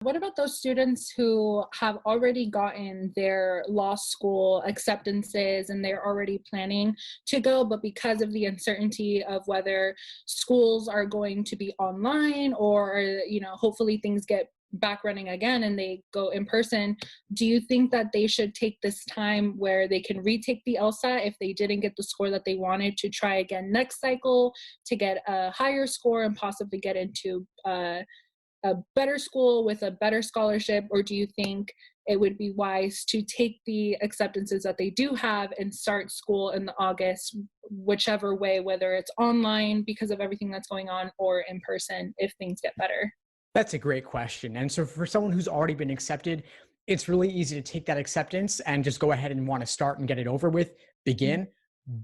What about those students who have already gotten their law school acceptances and they're already planning to go, but because of the uncertainty of whether schools are going to be online or, hopefully things get back running again and they go in person, do you think that they should take this time where they can retake the LSAT if they didn't get the score that they wanted to try again next cycle to get a higher score and possibly get into a better school with a better scholarship? Or do you think it would be wise to take the acceptances that they do have and start school in the August, whichever way, whether it's online because of everything that's going on or in person if things get better? That's a great question. And so for someone who's already been accepted, it's really easy to take that acceptance and just go ahead and want to start and get it over with, begin.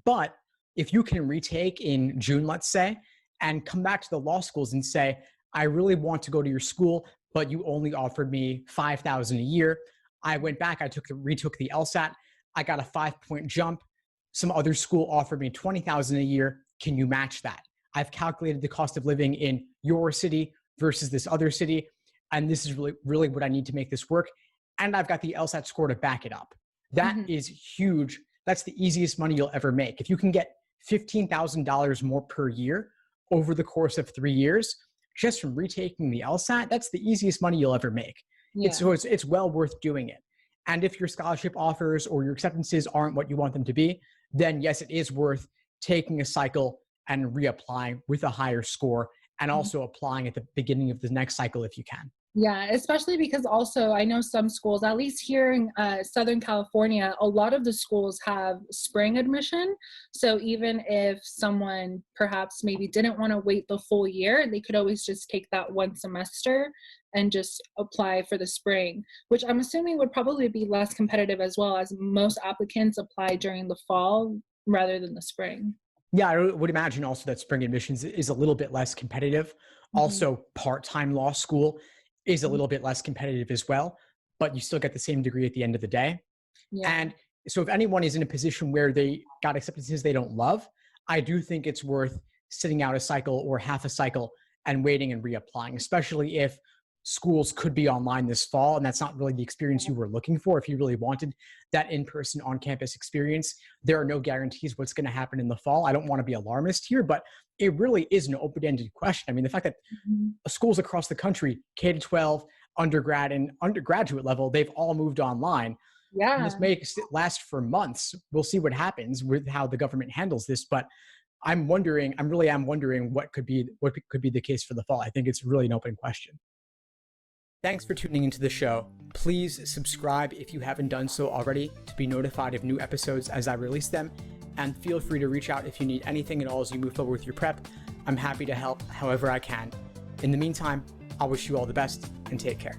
But if you can retake in June, let's say, and come back to the law schools and say, I really want to go to your school, but you only offered me $5,000 a year. I went back, retook the LSAT. I got a 5-point jump. Some other school offered me $20,000 a year. Can you match that? I've calculated the cost of living in your city versus this other city. And this is really what I need to make this work. And I've got the LSAT score to back it up. That is huge. That's the easiest money you'll ever make. If you can get $15,000 more per year over the course of 3 years, just from retaking the LSAT, that's the easiest money you'll ever make. Yeah. It's well worth doing it. And if your scholarship offers or your acceptances aren't what you want them to be, then yes, it is worth taking a cycle and reapplying with a higher score and also applying at the beginning of the next cycle if you can. Yeah, especially because also I know some schools, at least here in Southern California, a lot of the schools have spring admission. So even if someone perhaps maybe didn't want to wait the full year, they could always just take that one semester and just apply for the spring, which I'm assuming would probably be less competitive as well, as most applicants apply during the fall rather than the spring. Yeah, I would imagine also that spring admissions is a little bit less competitive. Also, part-time law school is a little bit less competitive as well, but you still get the same degree at the end of the day. Yeah. And so if anyone is in a position where they got acceptances they don't love, I do think it's worth sitting out a cycle or half a cycle and waiting and reapplying, especially if schools could be online this fall and that's not really the experience you were looking for. If you really wanted that in-person on-campus experience, there are no guarantees what's going to happen in the fall. I don't want to be alarmist here, but it really is an open-ended question. I mean, the fact that schools across the country, K-12, undergrad, and undergraduate level, they've all moved online. Yeah. And this may last for months. We'll see what happens with how the government handles this, but I really am wondering what could be the case for the fall. I think it's really an open question. Thanks for tuning into the show. Please subscribe if you haven't done so already to be notified of new episodes as I release them. And feel free to reach out if you need anything at all as you move forward with your prep. I'm happy to help however I can. In the meantime, I'll wish you all the best and take care.